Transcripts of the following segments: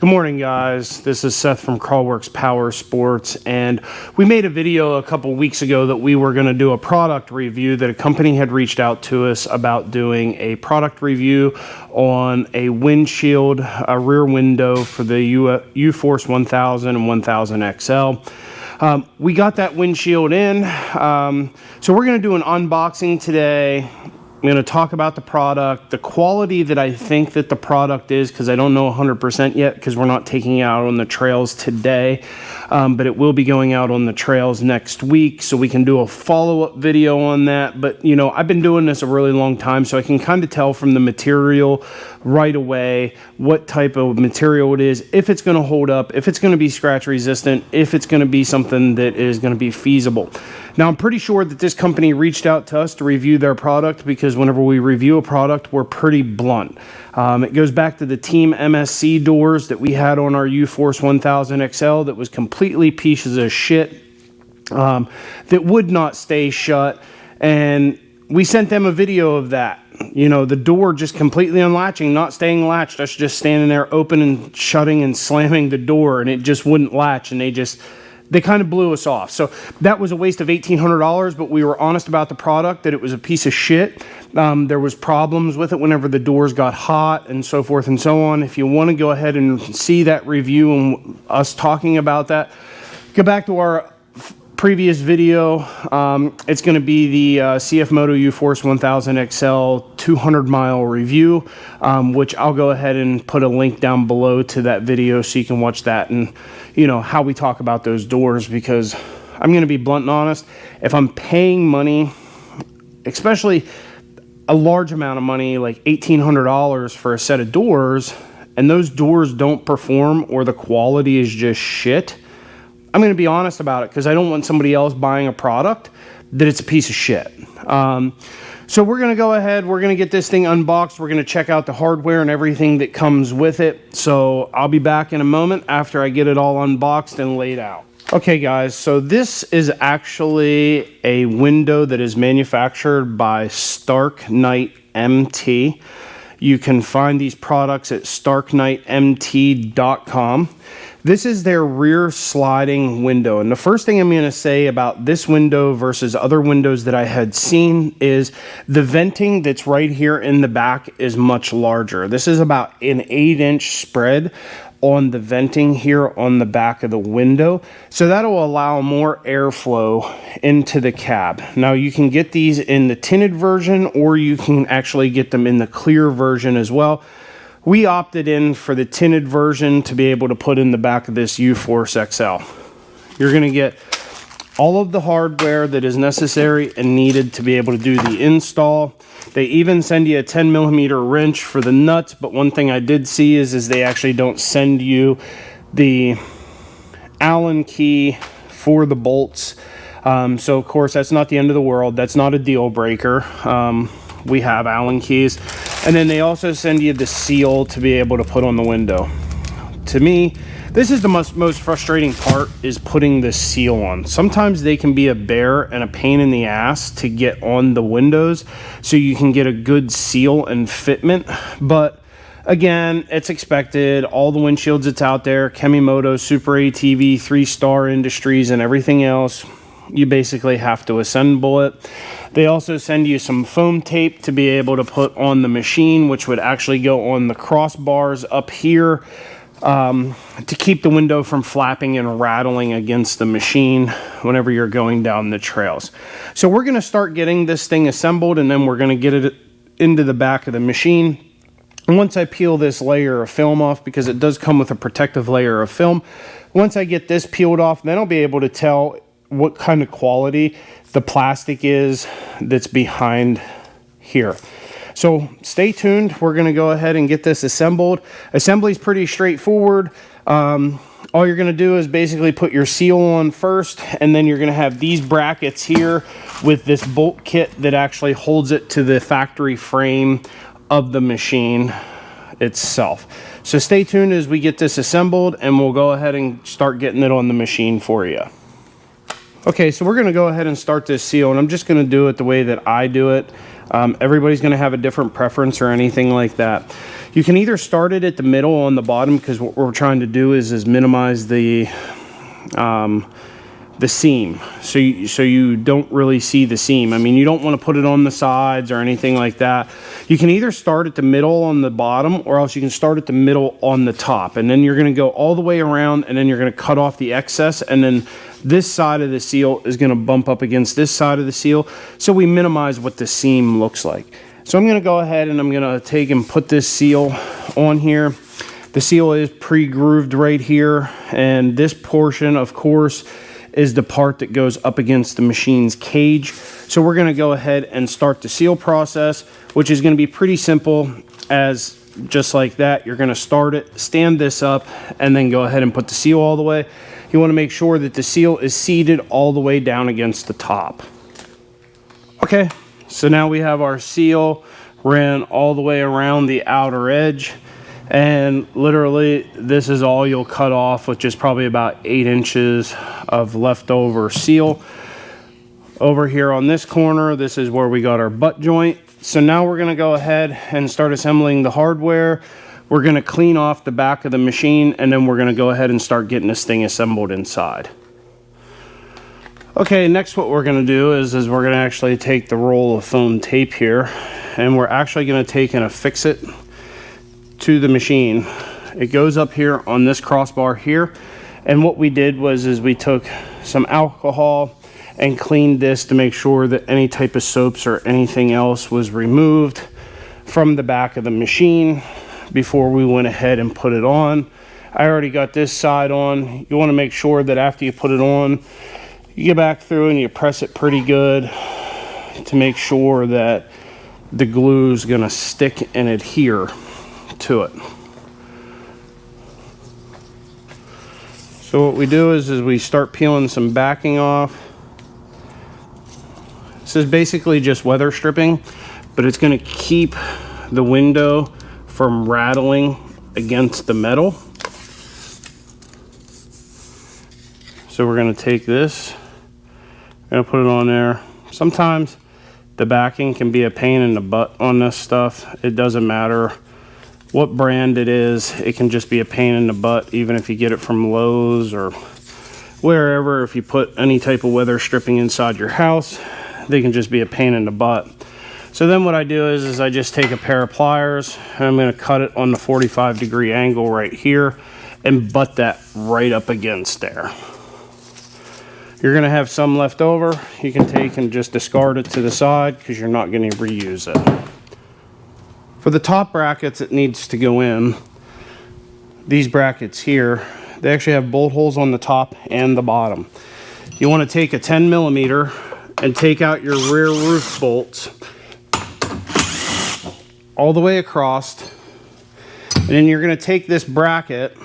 Good morning, guys. This is Seth from Crawlworks Power Sports, and we made a video a couple weeks ago that we were going to do a product review, that a company had reached out to us about doing a product review on a windshield, a rear window for the U-Force 1000 and 1000 XL. We got that windshield in, so we're going to do an unboxing today. I'm going to talk about the product, the quality that I think that the product is, because I don't know 100% yet, because we're not taking it out on the trails today, but it will be going out on the trails next week, so we can do a follow-up video on that. But, you know, I've been doing this a really long time, so I can kind of tell from the material right away what type of material it is, if it's going to hold up, if it's going to be scratch resistant, if it's going to be something that is going to be feasible. Now, I'm pretty sure that this company reached out to us to review their product, because whenever we review a product, we're pretty blunt. It goes back to the Team MSC doors that we had on our U-Force 1000 XL that was completely pieces of shit, that would not stay shut. And we sent them a video of that. You know, the door just completely unlatching, not staying latched. Us just standing there open and shutting and slamming the door, and it just wouldn't latch, and they kind of blew us off. So that was a waste of $1,800, but we were honest about the product, that it was a piece of shit. There was problems with it whenever the doors got hot and so forth and so on. If you want to go ahead and see that review and us talking about that, go back to our previous video. It's going to be the CFMoto U-Force 1000 XL 200-mile review, which I'll go ahead and put a link down below to that video so you can watch that, and you know how we talk about those doors. Because I'm going to be blunt and honest, if I'm paying money, especially a large amount of money like $1,800 for a set of doors, and those doors don't perform or the quality is just shit, I'm going to be honest about it, because I don't want somebody else buying a product that it's a piece of shit. So we're going to go ahead, we're going to get this thing unboxed, we're going to check out the hardware and everything that comes with it. So I'll be back in a moment after I get it all unboxed and laid out. Okay guys, so this is actually a window that is manufactured by StarknightMT. You can find these products at StarknightMT.com. This is their rear sliding window. And the first thing I'm going to say about this window versus other windows that I had seen is the venting that's right here in the back is much larger. This is about an 8-inch spread on the venting here on the back of the window. So that'll allow more airflow into the cab. Now you can get these in the tinted version, or you can actually get them in the clear version as well. We opted in for the tinted version to be able to put in the back of this U-Force XL. You're going to get all of the hardware that is necessary and needed to be able to do the install. They even send you a 10mm wrench for the nuts, but one thing I did see is they actually don't send you the Allen key for the bolts. So of course that's not the end of the world. That's not a deal breaker. We have Allen keys. And then they also send you the seal to be able to put on the window. To me, this is the most frustrating part, is putting the seal on. Sometimes they can be a bear and a pain in the ass to get on the windows so you can get a good seal and fitment. But again, it's expected. All the windshields that's out there, Chemimoto, Super ATV, 3-Star Industries, and everything else, you basically have to assemble it. They also send you some foam tape to be able to put on the machine, which would actually go on the crossbars up here, to keep the window from flapping and rattling against the machine whenever you're going down the trails. So we're going to start getting this thing assembled, and then we're going to get it into the back of the machine. And once I peel this layer of film off, because it does come with a protective layer of film, once I get this peeled off, then I'll be able to tell what kind of quality the plastic is that's behind here. So stay tuned. We're going to go ahead and get this assembled. Assembly is pretty straightforward. All you're going to do is basically put your seal on first, and then you're going to have these brackets here with this bolt kit that actually holds it to the factory frame of the machine itself. So stay tuned as we get this assembled, and we'll go ahead and start getting it on the machine for you. Okay, so we're going to go ahead and start this seal, and I'm just going to do it the way that I do it. Everybody's going to have a different preference or anything like that. You can either start it at the middle on the bottom, because what we're trying to do is minimize the seam, so you don't really see the seam. I mean, you don't want to put it on the sides or anything like that. You can either start at the middle on the bottom, or else you can start at the middle on the top, and then you're going to go all the way around, and then you're going to cut off the excess, and then this side of the seal is going to bump up against this side of the seal, so we minimize what the seam looks like. So I'm going to go ahead and I'm going to take and put this seal on here. The seal is pre-grooved right here, and this portion, of course, is the part that goes up against the machine's cage. So we're going to go ahead and start the seal process, which is going to be pretty simple. As just like that, you're going to start it, stand this up, and then go ahead and put the seal all the way. You want to make sure that the seal is seated all the way down against the top. Okay, so now we have our seal ran all the way around the outer edge, and literally this is all you'll cut off, which is probably about 8 inches of leftover seal. Over here on this corner, this is where we got our butt joint. So now we're going to go ahead and start assembling the hardware. We're going to clean off the back of the machine, and then we're going to go ahead and start getting this thing assembled inside. Okay, next what we're going to do is we're going to actually take the roll of foam tape here, and we're actually going to take and affix it to the machine. It goes up here on this crossbar here, and what we did was we took some alcohol and cleaned this to make sure that any type of soaps or anything else was removed from the back of the machine before we went ahead and put it on. I already got this side on. You want to make sure that after you put it on, you get back through and you press it pretty good to make sure that the glue is going to stick and adhere to it. So what we do is we start peeling some backing off. This is basically just weather stripping, but it's going to keep the window from rattling against the metal. So we're going to take this, we're going to put it on there. Sometimes the backing can be a pain in the butt on this stuff. It doesn't matter what brand it is, it can just be a pain in the butt, even if you get it from Lowe's or wherever. If you put any type of weather stripping inside your house, they can just be a pain in the butt. So then what I do is I just take a pair of pliers, and I'm going to cut it on the 45-degree angle right here and butt that right up against there. You're going to have some left over. You can take and just discard it to the side because you're not going to reuse it. For the top brackets it needs to go in, these brackets here, they actually have bolt holes on the top and the bottom. You want to take a 10 millimeter and take out your rear roof bolts all the way across, and then you're going to take this bracket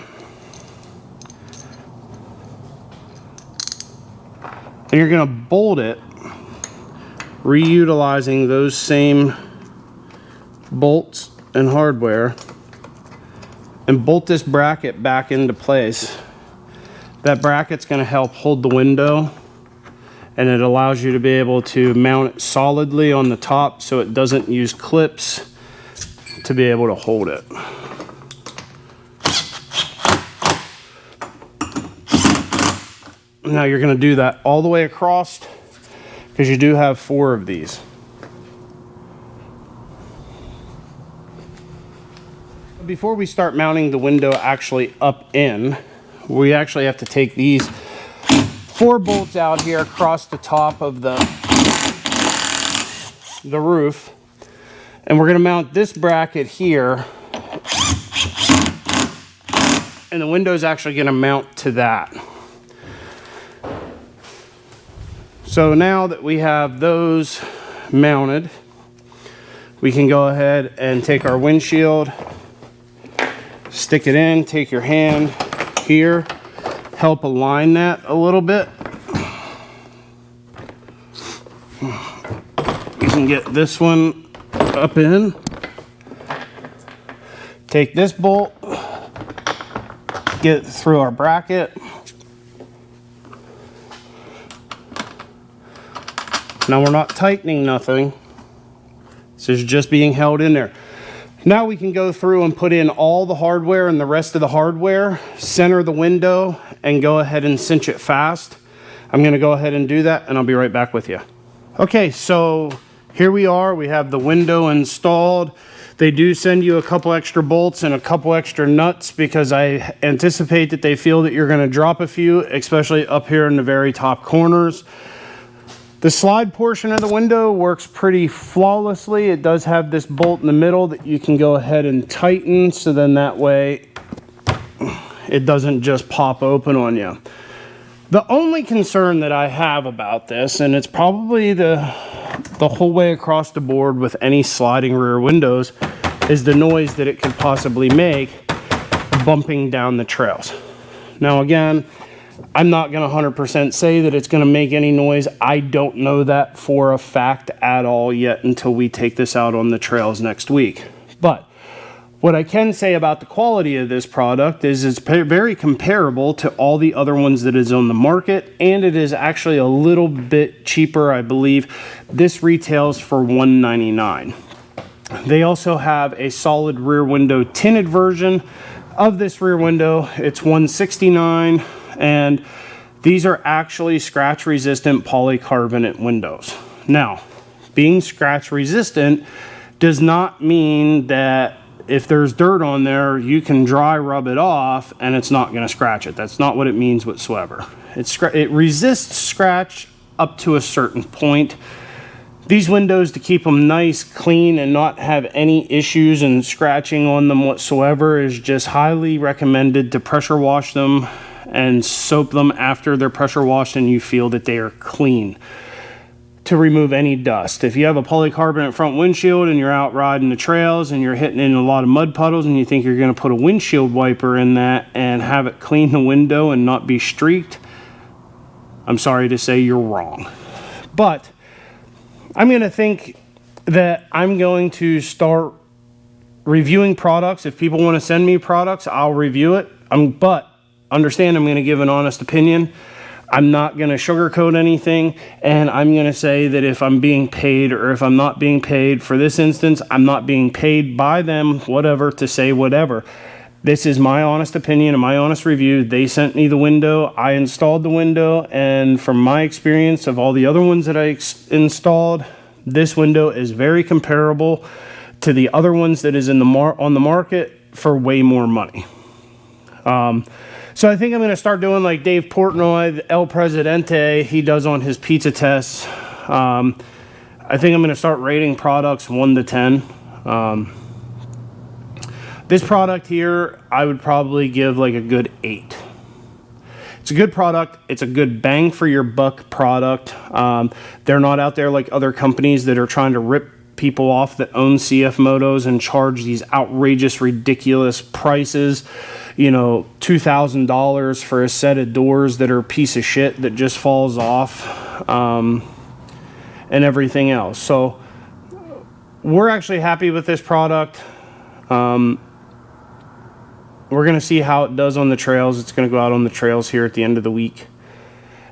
and you're going to bolt it, reutilizing those same bolts and hardware, and bolt this bracket back into place. That bracket's going to help hold the window, and it allows you to be able to mount it solidly on the top so it doesn't use clips to be able to hold it. Now you're going to do that all the way across, because you do have 4 of these. Before we start mounting the window actually up in, we actually have to take these 4 bolts out here across the top of the roof, and we're going to mount this bracket here, and the window is actually going to mount to that. So now that we have those mounted, we can go ahead and take our windshield, stick it in, take your hand here, help align that a little bit. You can get this one up in. Take this bolt, get it through our bracket. Now we're not tightening nothing. This is just being held in there. Now we can go through and put in all the hardware and the rest of the hardware, center the window, and go ahead and cinch it fast. I'm going to go ahead and do that, and I'll be right back with you. Okay, so here we are. We have the window installed. They do send you a couple extra bolts and a couple extra nuts because I anticipate that they feel that you're going to drop a few, especially up here in the very top corners. The slide portion of the window works pretty flawlessly. It does have this bolt in the middle that you can go ahead and tighten, so then that way it doesn't just pop open on you. The only concern that I have about this, and it's probably the whole way across the board with any sliding rear windows, is the noise that it could possibly make bumping down the trails. Now again, I'm not going to 100% say that it's going to make any noise. I don't know that for a fact at all yet until we take this out on the trails next week. But what I can say about the quality of this product is it's very comparable to all the other ones that is on the market, and it is actually a little bit cheaper, I believe. This retails for $199. They also have a solid rear window tinted version of this rear window. It's $169. And these are actually scratch resistant polycarbonate windows. Now, being scratch resistant does not mean that if there's dirt on there, you can dry rub it off and it's not going to scratch it. That's not what it means whatsoever. It resists scratch up to a certain point. These windows, to keep them nice, clean, and not have any issues and scratching on them whatsoever, is just highly recommended to pressure wash them and soap them after they're pressure washed and you feel that they are clean, to remove any dust. If you have a polycarbonate front windshield and you're out riding the trails and you're hitting in a lot of mud puddles and you think you're going to put a windshield wiper in that and have it clean the window and not be streaked, I'm sorry to say you're wrong. But I'm going to think that I'm going to start reviewing products. If people want to send me products, I'll review it. But understand, I'm going to give an honest opinion. I'm not going to sugarcoat anything, and I'm going to say that if I'm being paid or if I'm not being paid, for this instance, I'm not being paid by them, whatever, to say whatever. This is my honest opinion and my honest review. They sent me the window, I installed the window, and from my experience of all the other ones that I installed, this window is very comparable to the other ones that is in on the market for way more money. So I think I'm going to start doing like Dave Portnoy, El Presidente, he does on his pizza tests. I think I'm going to start rating products 1 to 10. This product here, I would probably give like a good 8. It's a good product. It's a good bang for your buck product. They're not out there like other companies that are trying to rip people off that own CF Motos and charge these outrageous, ridiculous prices. You know, $2,000 for a set of doors that are a piece of shit that just falls off, and everything else. So we're actually happy with this product. We're going to see how it does on the trails. It's going to go out on the trails here at the end of the week,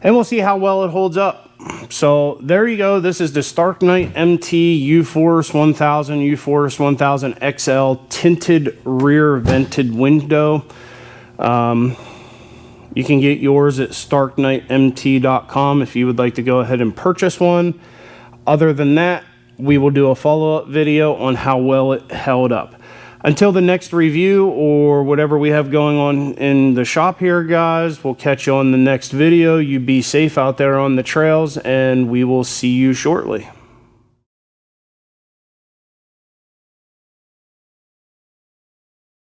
and we'll see how well it holds up. So there you go. This is the StarknightMT U-Force 1000, U-Force 1000 XL tinted rear vented window. You can get yours at StarknightMT.com if you would like to go ahead and purchase one. Other than that, we will do a follow-up video on how well it held up. Until the next review or whatever we have going on in the shop here, guys, we'll catch you on the next video. You be safe out there on the trails, and we will see you shortly.